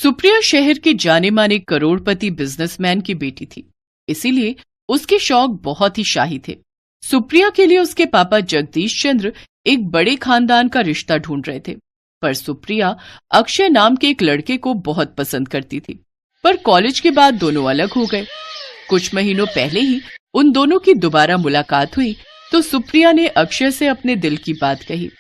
सुप्रिया शहर के जाने माने करोड़पति बिजनेसमैन की बेटी थी, इसीलिए उसके शौक बहुत ही शाही थे। सुप्रिया के लिए उसके पापा जगदीश चंद्र एक बड़े खानदान का रिश्ता ढूंढ रहे थे, पर सुप्रिया अक्षय नाम के एक लड़के को बहुत पसंद करती थी। पर कॉलेज के बाद दोनों अलग हो गए। कुछ महीनों पहले ही उन दोनों की दोबारा मुलाकात हुई तो सुप्रिया ने अक्षय से अपने दिल की बात कही।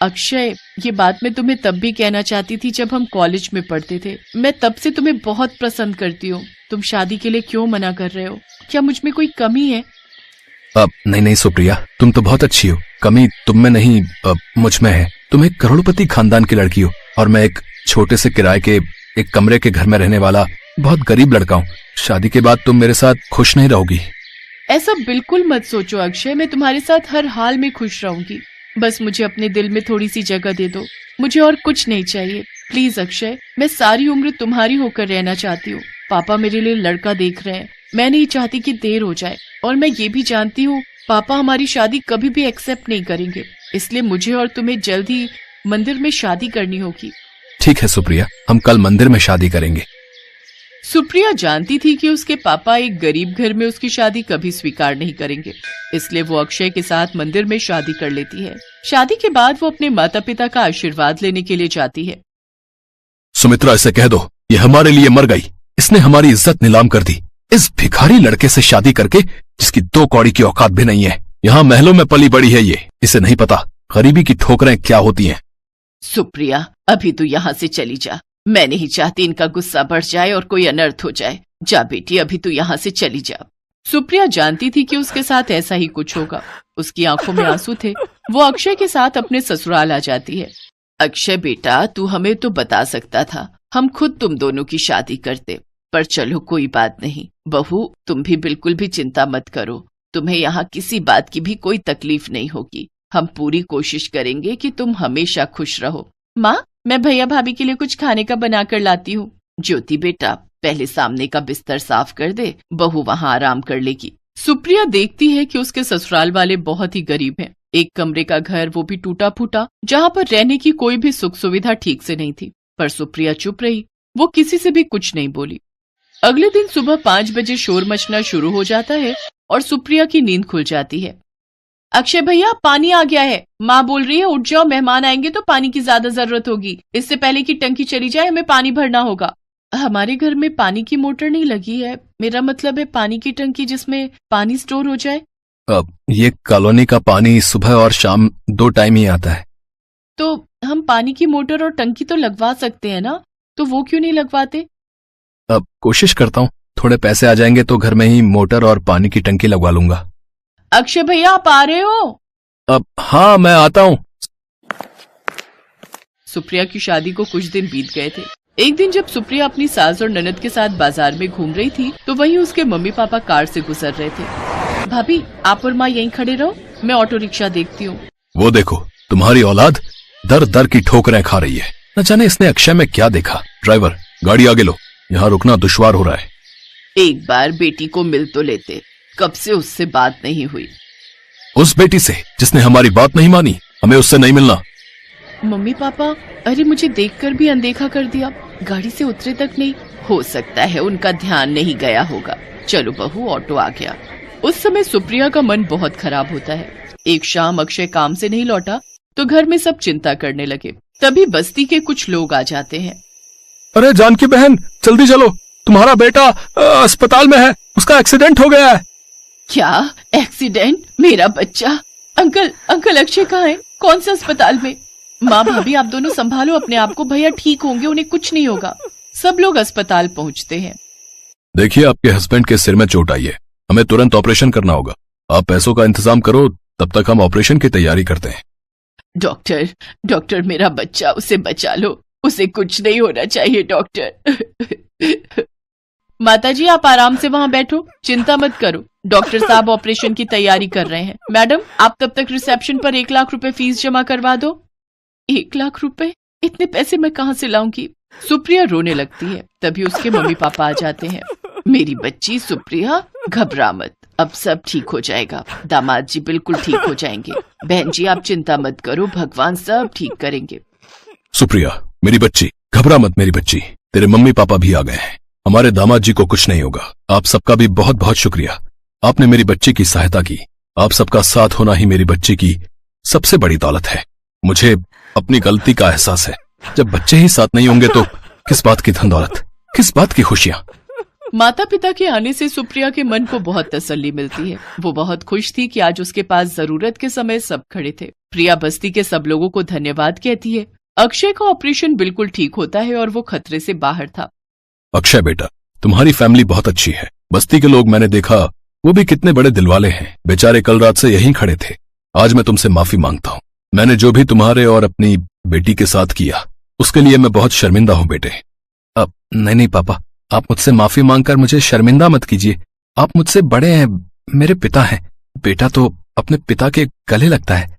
अक्षय, ये बात मैं तुम्हें तब भी कहना चाहती थी जब हम कॉलेज में पढ़ते थे। मैं तब से तुम्हें बहुत पसंद करती हूँ। तुम शादी के लिए क्यों मना कर रहे हो? क्या मुझ में कोई कमी है? नहीं सुप्रिया, तुम तो बहुत अच्छी हो। कमी तुम में नहीं, मुझ में है। तुम एक करोड़पति खानदान की लड़की हो और मैं एक छोटे से किराए के एक कमरे के घर में रहने वाला बहुत गरीब लड़का हूँ। शादी के बाद तुम मेरे साथ खुश नहीं रहोगी। ऐसा बिल्कुल मत सोचो अक्षय, मैं तुम्हारे साथ हर हाल में खुश रहूंगी। बस मुझे अपने दिल में थोड़ी सी जगह दे दो, मुझे और कुछ नहीं चाहिए। प्लीज अक्षय, मैं सारी उम्र तुम्हारी होकर रहना चाहती हूँ। पापा मेरे लिए लड़का देख रहे हैं, मैं नहीं चाहती कि देर हो जाए। और मैं ये भी जानती हूँ पापा हमारी शादी कभी भी एक्सेप्ट नहीं करेंगे, इसलिए मुझे और तुम्हें जल्द ही मंदिर में शादी करनी होगी। ठीक है सुप्रिया, हम कल मंदिर में शादी करेंगे। सुप्रिया जानती थी कि उसके पापा एक गरीब घर में उसकी शादी कभी स्वीकार नहीं करेंगे, इसलिए वो अक्षय के साथ मंदिर में शादी कर लेती है। शादी के बाद वो अपने माता पिता का आशीर्वाद लेने के लिए जाती है। सुमित्रा, इसे कह दो ये हमारे लिए मर गई। इसने हमारी इज्जत नीलाम कर दी, इस भिखारी लड़के से शादी करके जिसकी 2 कौड़ी की औकात भी नहीं है। यहाँ महलों में पली बड़ी है ये, इसे नहीं पता गरीबी की ठोकरें क्या होती हैं। सुप्रिया, अभी तू यहाँ से चली जा। मैं नहीं चाहती इनका गुस्सा बढ़ जाए और कोई अनर्थ हो जाए। जा बेटी, अभी तू यहाँ से चली जा। सुप्रिया जानती थी कि उसके साथ ऐसा ही कुछ होगा। उसकी आंखों में आंसू थे। वो अक्षय के साथ अपने ससुराल आ जाती है। अक्षय बेटा, तू हमें तो बता सकता था, हम खुद तुम दोनों की शादी करते। पर चलो कोई बात नहीं। बहू, तुम भी बिल्कुल भी चिंता मत करो, तुम्हें यहाँ किसी बात की भी कोई तकलीफ नहीं होगी। हम पूरी कोशिश करेंगे कि तुम हमेशा खुश रहो। माँ, मैं भैया भाभी के लिए कुछ खाने का बना कर लाती हूँ। ज्योति बेटा, पहले सामने का बिस्तर साफ कर दे, बहू वहाँ आराम कर लेगी। सुप्रिया देखती है कि उसके ससुराल वाले बहुत ही गरीब हैं। एक कमरे का घर, वो भी टूटा फूटा, जहाँ पर रहने की कोई भी सुख सुविधा ठीक से नहीं थी। पर सुप्रिया चुप रही, वो किसी से भी कुछ नहीं बोली। अगले दिन सुबह 5 बजे शोर मचना शुरू हो जाता है और सुप्रिया की नींद खुल जाती है। अक्षय भैया, पानी आ गया है। माँ बोल रही है उठ जाओ, मेहमान आएंगे तो पानी की ज्यादा जरूरत होगी। इससे पहले कि टंकी चली जाए हमें पानी भरना होगा। हमारे घर में पानी की मोटर नहीं लगी है, मेरा मतलब है पानी की टंकी जिसमें पानी स्टोर हो जाए। ये कॉलोनी का पानी सुबह और शाम 2 टाइम ही आता है। तो हम पानी की मोटर और टंकी तो लगवा सकते हैं ना, तो वो क्यों नहीं लगवाते? अब कोशिश करता हूँ, थोड़े पैसे आ जाएंगे तो घर में ही मोटर और पानी की टंकी लगवा लूंगा। अक्षय भैया, आप आ रहे हो? अब हाँ, मैं आता हूँ। सुप्रिया की शादी को कुछ दिन बीत गए थे। एक दिन जब सुप्रिया अपनी सास और ननद के साथ बाजार में घूम रही थी तो वहीं उसके मम्मी पापा कार से गुजर रहे थे। भाभी, आप और माँ यहीं खड़े रहो, मैं ऑटो रिक्शा देखती हूँ। वो देखो, तुम्हारी औलाद दर दर की ठोकरें खा रही है। न जाने इसने अक्षय में क्या देखा। ड्राइवर, गाड़ी आगे लो, यहाँ रुकना दुश्वार हो रहा है। एक बार बेटी को मिल तो लेते, कब से उससे बात नहीं हुई। उस बेटी से जिसने हमारी बात नहीं मानी, हमें उससे नहीं मिलना। मम्मी पापा, अरे मुझे देखकर भी अनदेखा कर दिया, गाड़ी से उतरे तक नहीं। हो सकता है उनका ध्यान नहीं गया होगा। चलो बहू, ऑटो आ गया। उस समय सुप्रिया का मन बहुत खराब होता है। एक शाम अक्षय काम से नहीं लौटा तो घर में सब चिंता करने लगे। तभी बस्ती के कुछ लोग आ जाते हैं। अरे जानकी बहन, जल्दी चलो, तुम्हारा बेटा अस्पताल में है, उसका एक्सीडेंट हो गया है। क्या एक्सीडेंट? मेरा बच्चा? अंकल अक्षय कहाँ है? कौन सा अस्पताल में? माँ भाभी, आप दोनों संभालो अपने आप को, भैया ठीक होंगे, उन्हें कुछ नहीं होगा। सब लोग अस्पताल पहुँचते हैं। देखिए, आपके हस्बैंड के सिर में चोट आई है, हमें तुरंत ऑपरेशन करना होगा। आप पैसों का इंतजाम करो, तब तक हम ऑपरेशन की तैयारी करते हैं। डॉक्टर, मेरा बच्चा, उसे बचा लो, उसे कुछ नहीं होना चाहिए डॉक्टर। माताजी, आप आराम से वहाँ बैठो, चिंता मत करो, डॉक्टर साहब ऑपरेशन की तैयारी कर रहे हैं। मैडम, आप तब तक रिसेप्शन पर 1 लाख रुपए फीस जमा करवा दो। 1 लाख रुपए? इतने पैसे मैं कहाँ से लाऊंगी? सुप्रिया रोने लगती है। तभी उसके मम्मी पापा आ जाते हैं। मेरी बच्ची सुप्रिया, घबरा मत, अब सब ठीक हो जाएगा। दामाद जी बिल्कुल ठीक हो जाएंगे। बहन जी, आप चिंता मत करो, भगवान सब ठीक करेंगे। सुप्रिया, मेरी बच्ची, घबरा मत मेरी बच्ची, तेरे मम्मी पापा भी आ गए हैं। हमारे दामाद जी को कुछ नहीं होगा। आप सबका भी बहुत बहुत शुक्रिया। आपने मेरी बच्ची की सहायता की। आप सबका साथ होना ही मेरी बच्ची की सबसे बड़ी दौलत है। मुझे अपनी गलती का एहसास है। जब बच्चे ही साथ नहीं होंगे तो किस बात की धन दौलत, किस बात की खुशियां। माता पिता के आने से सुप्रिया के मन को बहुत तसल्ली मिलती है। वो बहुत खुश थी कि आज उसके पास जरूरत के समय सब खड़े थे। प्रिया बस्ती के सब लोगों को धन्यवाद कहती है। अक्षय का ऑपरेशन बिल्कुल ठीक होता है और वो खतरे से बाहर था। अक्षय बेटा, तुम्हारी फैमिली बहुत अच्छी है। बस्ती के लोग मैंने देखा, वो भी कितने बड़े दिलवाले हैं। बेचारे कल रात से यहीं खड़े थे। आज मैं तुमसे माफी मांगता हूँ। मैंने जो भी तुम्हारे और अपनी बेटी के साथ किया उसके लिए मैं बहुत शर्मिंदा हूँ बेटे। अब नहीं पापा, आप मुझसे माफी मांगकर मुझे शर्मिंदा मत कीजिए। आप मुझसे बड़े हैं, मेरे पिता हैं। बेटा तो अपने पिता के गले लगता है।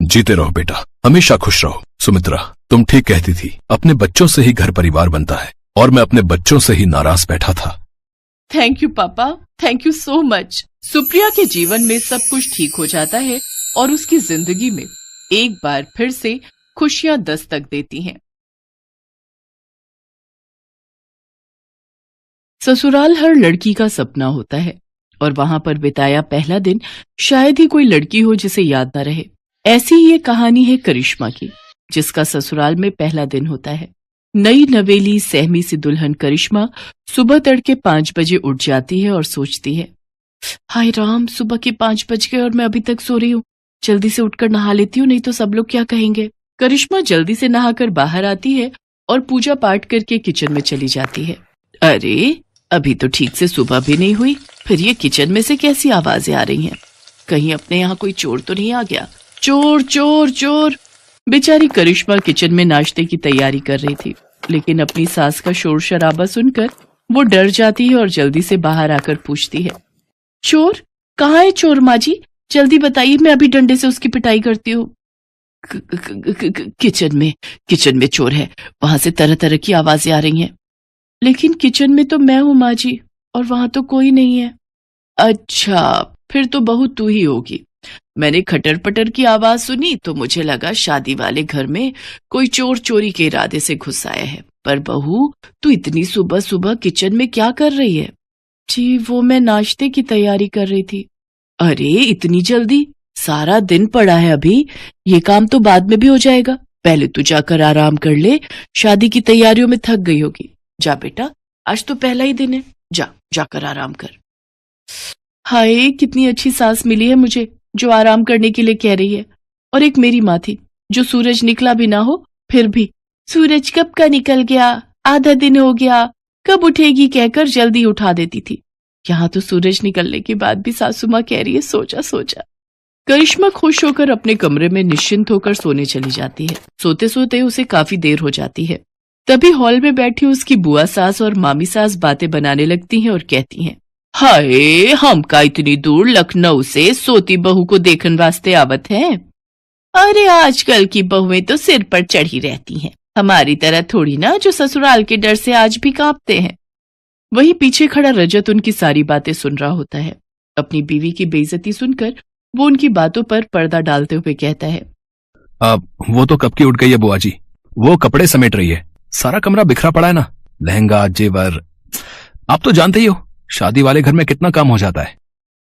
जीते रहो बेटा, हमेशा खुश रहो। सुमित्रा, तुम ठीक कहती थी, अपने बच्चों से ही घर परिवार बनता है और मैं अपने बच्चों से ही नाराज बैठा था। थैंक यू पापा, thank you so much. Supriya के जीवन में सब कुछ ठीक हो जाता है और उसकी जिंदगी में एक बार फिर से खुशियां दस्तक देती हैं। ससुराल हर लड़की का सपना होता है और वहां पर बिताया पहला दिन शायद ही कोई लड़की हो जिसे याद न रहे। ऐसी ही ये कहानी है करिश्मा की, जिसका ससुराल में पहला दिन होता है। नई नवेली सहमी सी दुल्हन करिश्मा सुबह तड़के 5 बजे उठ जाती है और सोचती है, हाय राम, सुबह के 5 बज गए और मैं अभी तक सो रही हूँ। जल्दी से उठकर नहा लेती हूँ, नहीं तो सब लोग क्या कहेंगे। करिश्मा जल्दी से नहाकर बाहर आती है और पूजा पाठ करके किचन में चली जाती है। अरे, अभी तो ठीक से सुबह भी नहीं हुई, फिर ये किचन में से कैसी आवाजें आ रही हैं? कहीं अपने यहाँ कोई चोर तो नहीं आ गया? चोर चोर चोर। बेचारी करिश्मा किचन में नाश्ते की तैयारी कर रही थी, लेकिन अपनी सास का शोर शराबा सुनकर वो डर जाती है और जल्दी से बाहर आकर पूछती है, चोर कहाँ है? चोर माँ जी, जल्दी बताइए, मैं अभी डंडे से उसकी पिटाई करती हूँ। किचन में चोर है, वहां से तरह तरह की आवाजें आ रही हैं। लेकिन किचन में तो मैं हूँ माँ जी, और वहां तो कोई नहीं है। अच्छा, फिर तो बहू तू ही होगी। मैंने खटर पटर की आवाज सुनी तो मुझे लगा शादी वाले घर में कोई चोर चोरी के इरादे से घुस आया है। पर बहू, तू इतनी सुबह सुबह किचन में क्या कर रही है? जी, वो मैं नाश्ते की तैयारी कर रही थी। अरे, इतनी जल्दी? सारा दिन पड़ा है अभी, ये काम तो बाद में भी हो जाएगा। पहले तू जाकर आराम कर ले, शादी की तैयारियों में थक गई होगी। जा बेटा, आज तो पहला ही दिन है, जाकर आराम कर। हाय, कितनी अच्छी सास मिली है मुझे, जो आराम करने के लिए कह रही है। और एक मेरी माँ थी, जो सूरज निकला भी ना हो फिर भी, सूरज कब का निकल गया, आधा दिन हो गया, कब उठेगी कहकर जल्दी उठा देती थी। यहाँ तो सूरज निकलने के बाद भी सासू माँ कह रही है, सो जा। करिश्मा खुश होकर अपने कमरे में निश्चिंत होकर सोने चली जाती है। सोते सोते उसे काफी देर हो जाती है। तभी हॉल में बैठी उसकी बुआ सास और मामी सास बातें बनाने लगती हैं और कहती हैं, हाय, हम का इतनी दूर लखनऊ से सोती बहू को देखने वास्ते आवत है। अरे, आजकल की बहुएं तो सिर पर चढ़ी रहती हैं, हमारी तरह थोड़ी ना, जो ससुराल के डर से आज भी कांपते हैं। वहीं पीछे खड़ा रजत उनकी सारी बातें सुन रहा होता है। अपनी बीवी की बेइज्जती सुनकर वो उनकी बातों पर पर्दा डालते हुए कहता है, वो तो कब की उठ गई है बुआ जी, वो कपड़े समेट रही है। सारा कमरा बिखरा पड़ा है ना, लहंगा जेवर। आप तो जानते ही हो, शादी वाले घर में कितना काम हो जाता है।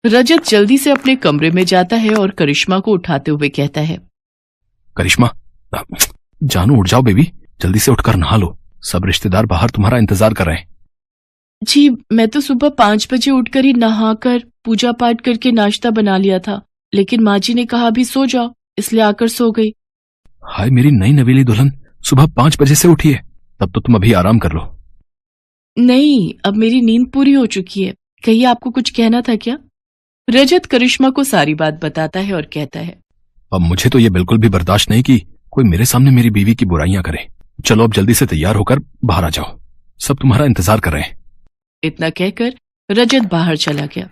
रजत जल्दी से अपने कमरे में जाता है और करिश्मा को उठाते हुए कहता है, करिश्मा, जानू उठ जाओ बेबी, जल्दी से उठकर नहा लो, सब रिश्तेदार बाहर तुम्हारा इंतजार कर रहे हैं। जी, मैं तो सुबह 5 बजे उठकर ही नहाकर पूजा पाठ करके नाश्ता बना लिया था, लेकिन माँ जी ने कहा अभी सो जाओ, इसलिए आकर सो गई। हाय मेरी नई नवेली दुल्हन, सुबह 5 बजे से उठी है, तब तो तुम अभी आराम कर लो। नहीं, अब मेरी नींद पूरी हो चुकी है। कहिए, आपको कुछ कहना था क्या? रजत करिश्मा को सारी बात बताता है और कहता है, अब मुझे तो ये बिल्कुल भी बर्दाश्त नहीं कि कोई मेरे सामने मेरी बीवी की बुराइयां करे। चलो अब जल्दी से तैयार होकर बाहर आ जाओ, सब तुम्हारा इंतजार कर रहे हैं। इतना कहकर रजत बाहर चला गया।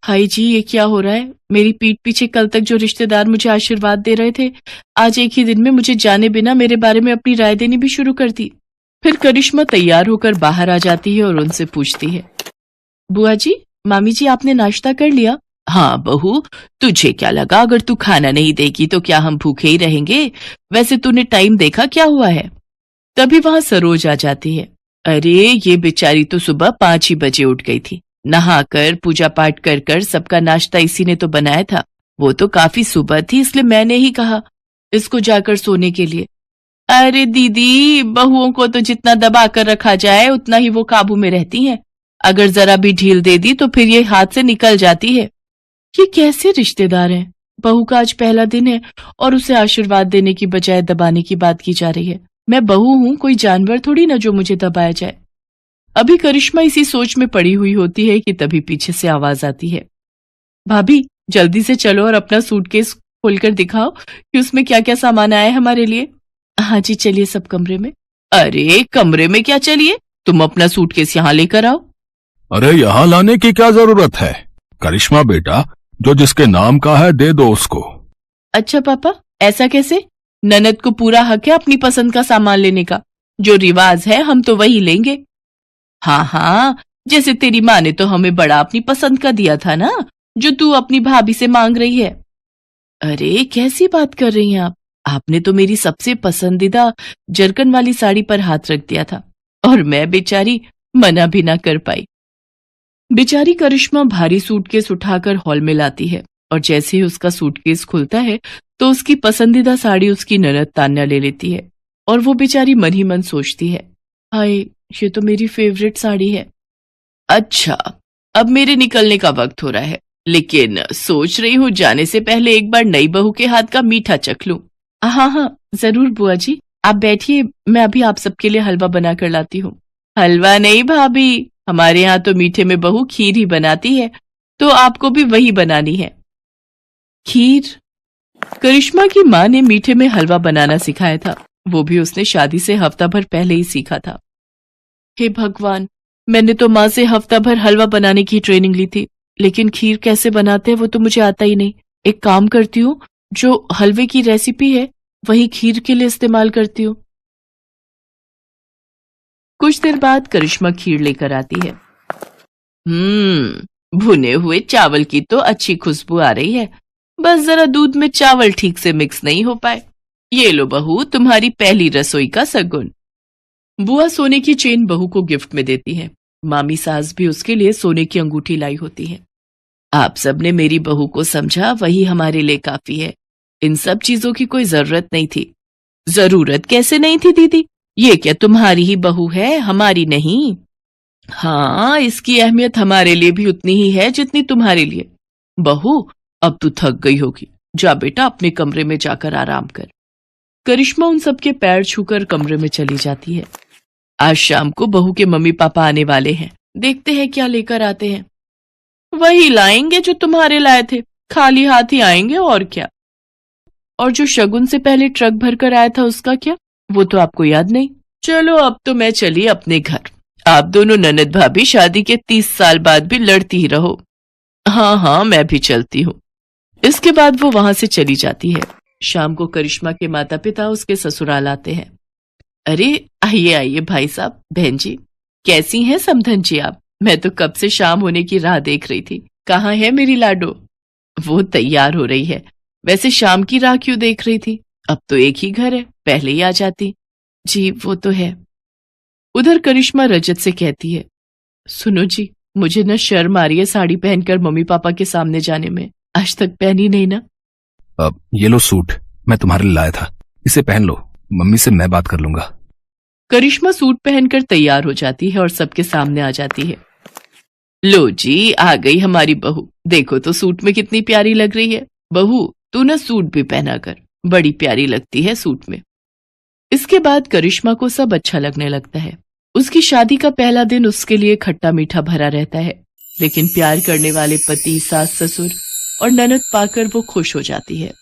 हाय जी, ये क्या हो रहा है? मेरी पीठ पीछे कल तक जो रिश्तेदार मुझे आशीर्वाद दे रहे थे, आज एक ही दिन में मुझे जाने बिना मेरे बारे में अपनी राय देनी भी शुरू कर दी। फिर करिश्मा तैयार होकर बाहर आ जाती है और उनसे पूछती है, बुआ जी, मामी जी, आपने नाश्ता कर लिया? हाँ बहू, तुझे क्या लगा अगर तू खाना नहीं देगी तो क्या हम भूखे ही रहेंगे? वैसे तूने टाइम देखा क्या हुआ है? तभी वहां सरोज आ जाती है। अरे ये बेचारी तो सुबह 5 ही बजे उठ गई थी। नहाकर पूजा पाठ कर कर सबका नाश्ता इसी ने तो बनाया था। वो तो काफी सुबह थी, इसलिए मैंने ही कहा इसको जाकर सोने के लिए। अरे दीदी, बहुओं को तो जितना दबा कर रखा जाए उतना ही वो काबू में रहती हैं। अगर जरा भी ढील दे दी तो फिर ये हाथ से निकल जाती है। ये कैसे रिश्तेदार हैं? बहू का आज पहला दिन है और उसे आशीर्वाद देने की बजाय दबाने की बात की जा रही है। मैं बहू हूं, कोई जानवर थोड़ी ना जो मुझे दबाया जाए। अभी करिश्मा इसी सोच में पड़ी हुई होती है कि तभी पीछे से आवाज आती है, भाभी जल्दी से चलो और अपना सूटकेस खोलकर दिखाओ कि उसमें क्या क्या सामान आया है हमारे लिए। हाँ जी चलिए सब कमरे में। अरे कमरे में क्या चलिए, तुम अपना सूटकेस यहाँ लेकर आओ। अरे यहाँ लाने की क्या जरूरत है? करिश्मा बेटा, जो जिसके नाम का है दे दो उसको। अच्छा पापा, ऐसा कैसे? ननद को पूरा हक है अपनी पसंद का सामान लेने का। जो रिवाज है हम तो वही लेंगे। हाँ हाँ, जैसे तेरी माँ ने तो हमें बड़ा अपनी पसंद का दिया था ना, जो तू अपनी भाभी से मांग रही है। अरे कैसी बात कर रही हैं आप? आपने तो मेरी सबसे पसंदीदा जरकन वाली साड़ी पर हाथ रख दिया था और मैं बेचारी मना भी ना कर पाई। बेचारी करिश्मा भारी सूटकेस उठाकर हॉल में लाती है और जैसे ही उसका सूटकेस खुलता है तो उसकी पसंदीदा साड़ी उसकी ननद तान्या ले लेती है और वो बेचारी मन ही मन सोचती है, हाय ये तो मेरी फेवरेट साड़ी है। अच्छा, अब मेरे निकलने का वक्त हो रहा है, लेकिन सोच रही हूँ जाने से पहले एक बार नई बहू के हाथ का मीठा चख लूं। हाँ हाँ जरूर बुआ जी, आप बैठिए, मैं अभी आप सबके लिए हलवा बना कर लाती हूँ। हलवा नहीं भाभी, हमारे यहाँ तो मीठे में बहू खीर ही बनाती है, तो आपको भी वही बनानी है। खीर? करिश्मा की माँ ने मीठे में हलवा बनाना सिखाया था, वो भी उसने शादी से हफ्ता भर पहले ही सीखा था। हे भगवान, मैंने तो माँ से हफ्ता भर हलवा बनाने की ट्रेनिंग ली थी, लेकिन खीर कैसे बनाते हैं वो तो मुझे आता ही नहीं। एक काम करती हूँ, जो हलवे की रेसिपी है वही खीर के लिए इस्तेमाल करती हूँ। कुछ देर बाद करिश्मा खीर लेकर आती है। भुने हुए चावल की तो अच्छी खुशबू आ रही है, बस जरा दूध में चावल ठीक से मिक्स नहीं हो पाए। ये लो बहू, तुम्हारी पहली रसोई का सगुन। बुआ सोने की चेन बहू को गिफ्ट में देती है। मामी सास भी उसके लिए सोने की अंगूठी लाई होती है। आप सबने मेरी बहू को समझा, वही हमारे लिए काफी है। इन सब चीजों की कोई जरूरत नहीं थी। जरूरत कैसे नहीं थी दीदी? ये क्या तुम्हारी ही बहू है, हमारी नहीं? हाँ, इसकी अहमियत हमारे लिए भी उतनी ही है जितनी तुम्हारे लिए। बहू अब तू थक गई होगी, जा बेटा अपने कमरे में जाकर आराम कर। करिश्मा उन सबके पैर छूकर कमरे में चली जाती है। आज शाम को बहू के मम्मी पापा आने वाले हैं, देखते हैं क्या लेकर आते हैं। वही लाएंगे जो तुम्हारे लाए थे, खाली हाथ ही आएंगे और क्या। और जो शगुन से पहले ट्रक भर कर आया था उसका क्या, वो तो आपको याद नहीं। चलो अब तो मैं चली अपने घर। आप दोनों ननद भाभी शादी के 30 साल बाद भी लड़ती ही रहो। हाँ हाँ मैं भी चलती हूँ। इसके बाद वो वहां से चली जाती है। शाम को करिश्मा के माता पिता उसके ससुराल आते हैं। अरे आइए आइए भाई साहब, बहन जी, कैसी हैं समधन जी आप? मैं तो कब से शाम होने की राह देख रही थी। कहाँ है मेरी लाडो? वो तैयार हो रही है। वैसे शाम की राह क्यों देख रही थी? अब तो एक ही घर है, पहले ही आ जाती। जी वो तो है। उधर करिश्मा रजत से कहती है, सुनो जी, मुझे न शर्म आ रही है साड़ी पहनकर मम्मी पापा के सामने जाने में। आज तक पहनी नहीं ना। ये लो सूट, मैं तुम्हारे लिए लाया था, इसे पहन लो, मम्मी से मैं बात कर लूंगा। करिश्मा सूट पहनकर तैयार हो जाती है और सबके सामने आ जाती है। लो जी, आ गई हमारी बहू। देखो तो सूट में कितनी प्यारी लग रही है। बहू तू ना सूट भी पहना कर, बड़ी प्यारी लगती है सूट में। इसके बाद करिश्मा को सब अच्छा लगने लगता है। उसकी शादी का पहला दिन उसके लिए खट्टा मीठा भरा रहता है, लेकिन प्यार करने वाले पति, सास, ससुर और ननद पाकर वो खुश हो जाती है।